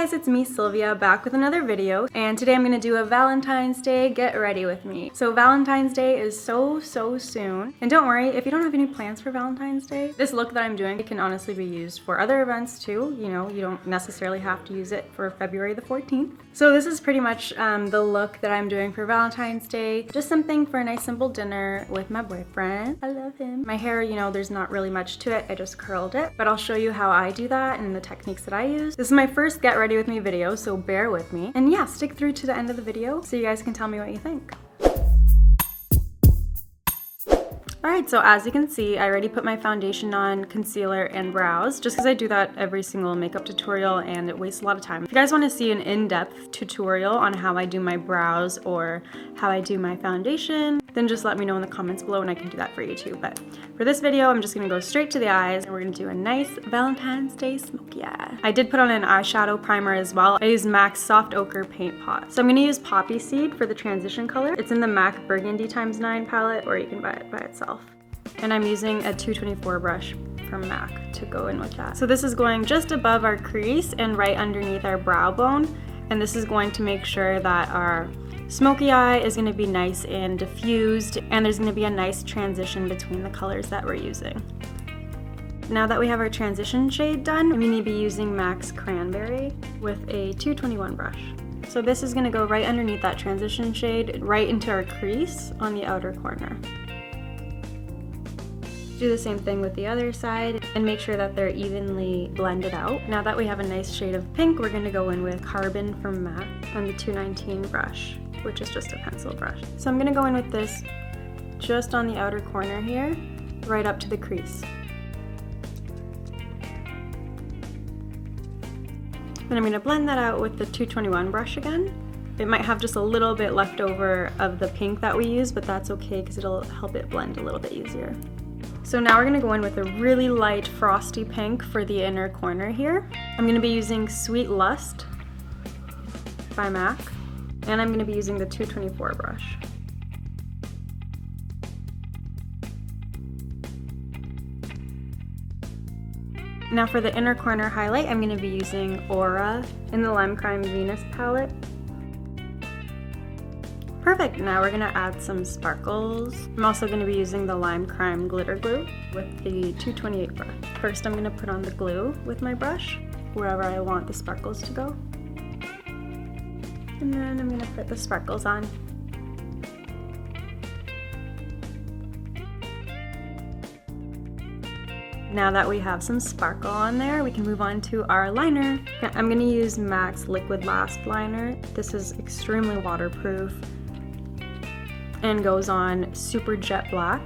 guys, it's me, Sylvia, back with another video, and today I'm gonna do a Valentine's Day get ready with me. So Valentine's Day is so soon, and don't worry, if you don't have any plans for Valentine's Day, this look that I'm doing can honestly be used for other events too. You know, you don't necessarily have to use it for February the 14th. So this is pretty much the look that I'm doing for Valentine's Day. Just something for a nice simple dinner with my boyfriend. I love him. My hair, you know, there's not really much to it. I just curled it, but I'll show you how I do that and the techniques that I use. This is my first get ready with me video, so bear with me. And yeah, stick through to the end of the video so you guys can tell me what you think. Alright, so as you can see, I already put my foundation on, concealer, and brows, just because I do that every single makeup tutorial and it wastes a lot of time. If you guys want to see an in-depth tutorial on how I do my brows or how I do my foundation, then just let me know in the comments below and I can do that for you too. But for this video, I'm just going to go straight to the eyes and we're going to do a nice Valentine's Day smoky eye. I did put on an eyeshadow primer as well. I used MAC's Soft Ochre Paintpot. So I'm going to use Poppyseed for the transition color. It's in the MAC Burgundy x9 palette, or you can buy it by itself. And I'm using a 224 brush from MAC to go in with that. So this is going just above our crease and right underneath our brow bone. And this is going to make sure that our smoky eye is going to be nice and diffused, and there's going to be a nice transition between the colors that we're using. Now that we have our transition shade done, we need to be using MAC's Cranberry with a 221 brush. So this is going to go right underneath that transition shade, right into our crease on the outer corner. Do the same thing with the other side and make sure that they're evenly blended out. Now that we have a nice shade of pink, we're going to go in with Carbon from MAC on the 219 brush, which is just a pencil brush. So I'm going to go in with this just on the outer corner here, right up to the crease. Then I'm going to blend that out with the 221 brush again. It might have just a little bit left over of the pink that we use, but that's okay because it'll help it blend a little bit easier. So now we're going to go in with a really light frosty pink for the inner corner here. I'm going to be using Sweet Lust by MAC, and I'm going to be using the 224 brush. Now for the inner corner highlight, I'm going to be using Aura in the Lime Crime Venus palette. Perfect, now we're going to add some sparkles. I'm also going to be using the Lime Crime Glitter Glue with the 228 brush. First I'm going to put on the glue with my brush, wherever I want the sparkles to go. And then I'm going to put the sparkles on. Now that we have some sparkle on there, we can move on to our liner. I'm going to use MAC's Liquidlast liner. This is extremely waterproof and goes on super jet black.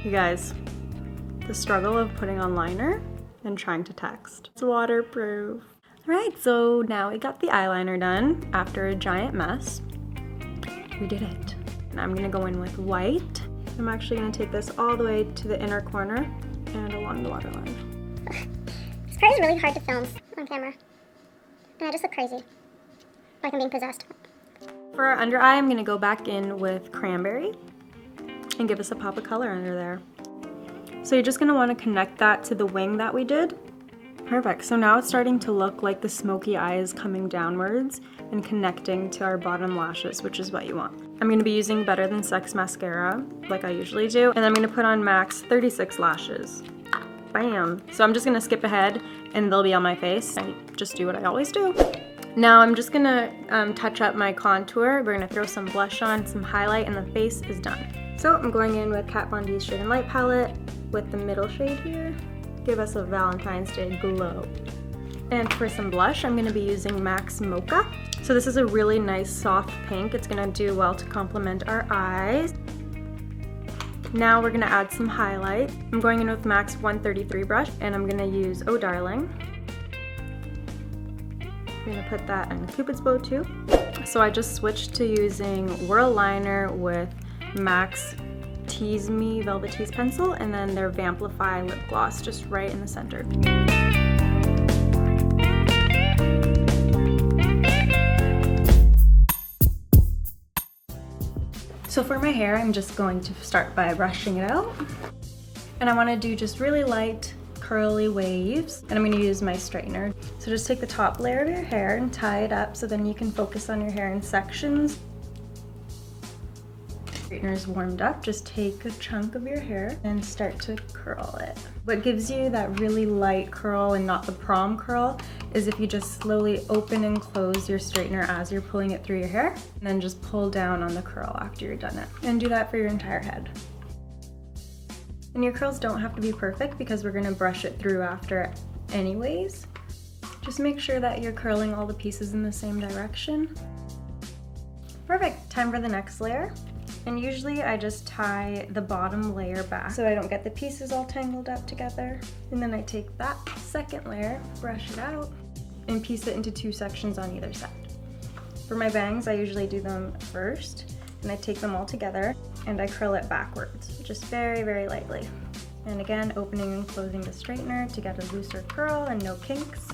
You guys, the struggle of putting on liner and trying to text. It's waterproof. Alright, so now we got the eyeliner done after a giant mess. We did it. And I'm gonna go in with white. I'm actually gonna take this all the way to the inner corner and along the waterline. This part is really hard to film on camera. And I just look crazy. Like I'm being possessed. For our under eye, I'm going to go back in with Cranberry and give us a pop of color under there. So you're just going to want to connect that to the wing that we did. Perfect. So now it's starting to look like the smoky eye is coming downwards and connecting to our bottom lashes, which is what you want. I'm going to be using Better Than Sex mascara, like I usually do, and I'm going to put on MAC's 36 lashes. Bam! So I'm just going to skip ahead and they'll be on my face. I just do what I always do. Now I'm just gonna touch up my contour. We're gonna throw some blush on, some highlight, and the face is done. So I'm going in with Kat Von D's Shade and Light palette with the middle shade here. Give us a Valentine's Day glow. And for some blush, I'm gonna be using MAC's Mocha. So this is a really nice soft pink. It's gonna do well to complement our eyes. Now we're gonna add some highlight. I'm going in with MAC's 133 brush, and I'm gonna use Oh Darling. I'm gonna put that in Cupid's bow too. So I just switched to using Whirl Liner with MAC's Tease Me Velvet Tease Pencil and then their Vampify Lip Gloss just right in the center. So for my hair, I'm just going to start by brushing it out. And I wanna do just really light curly waves, and I'm gonna use my straightener. So just take the top layer of your hair and tie it up so then you can focus on your hair in sections. Straightener is warmed up, just take a chunk of your hair and start to curl it. What gives you that really light curl and not the prom curl is if you just slowly open and close your straightener as you're pulling it through your hair, and then just pull down on the curl after you're done it. And do that for your entire head. And your curls don't have to be perfect because we're gonna brush it through after anyways. Just make sure that you're curling all the pieces in the same direction. Perfect, time for the next layer. And usually I just tie the bottom layer back so I don't get the pieces all tangled up together. And then I take that second layer, brush it out, and piece it into 2 sections on either side. For my bangs, I usually do them first, and I take them all together and I curl it backwards, just very, very lightly. And again, opening and closing the straightener to get a looser curl and no kinks.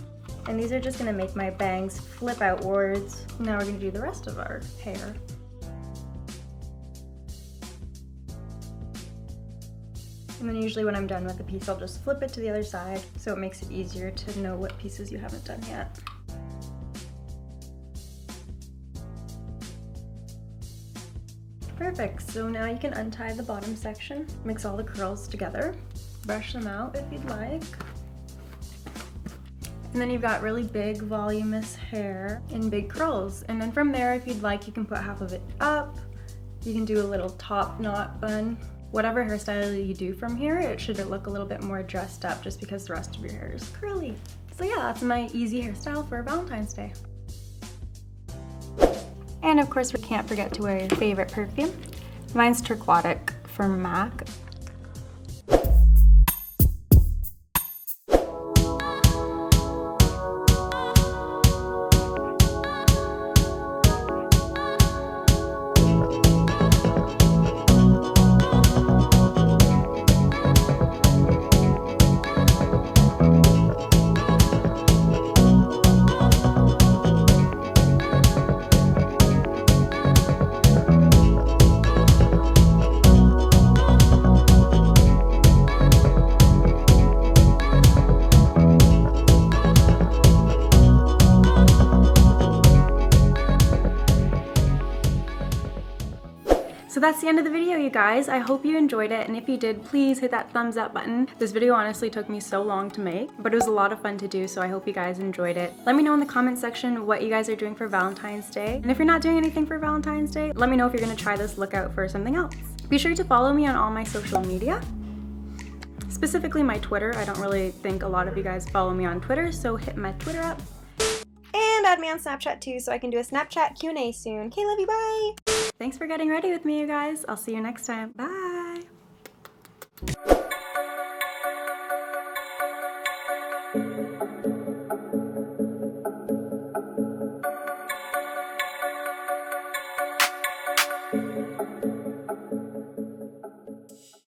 And these are just gonna make my bangs flip outwards. Now we're gonna do the rest of our hair. And then usually when I'm done with the piece, I'll just flip it to the other side so it makes it easier to know what pieces you haven't done yet. Perfect, so now you can untie the bottom section, mix all the curls together, brush them out if you'd like. And then you've got really big voluminous hair and big curls. And then from there, if you'd like, you can put half of it up. You can do a little top knot bun. Whatever hairstyle you do from here, it should look a little bit more dressed up just because the rest of your hair is curly. So yeah, that's my easy hairstyle for Valentine's Day. And of course, we can't forget to wear your favorite perfume. Mine's Turquotic from MAC. So that's the end of the video, you guys. I hope you enjoyed it, and if you did, please hit that thumbs up button. This video honestly took me so long to make, but it was a lot of fun to do, so I hope you guys enjoyed it. Let me know in the comment section what you guys are doing for Valentine's Day, and if you're not doing anything for Valentine's Day, let me know if you're gonna try this look out for something else. Be sure to follow me on all my social media, specifically my Twitter. I don't really think a lot of you guys follow me on Twitter, so hit my Twitter up. And add me on Snapchat too, so I can do a Snapchat Q&A soon. Okay, love you, bye! Thanks for getting ready with me, you guys. I'll see you next time. Bye!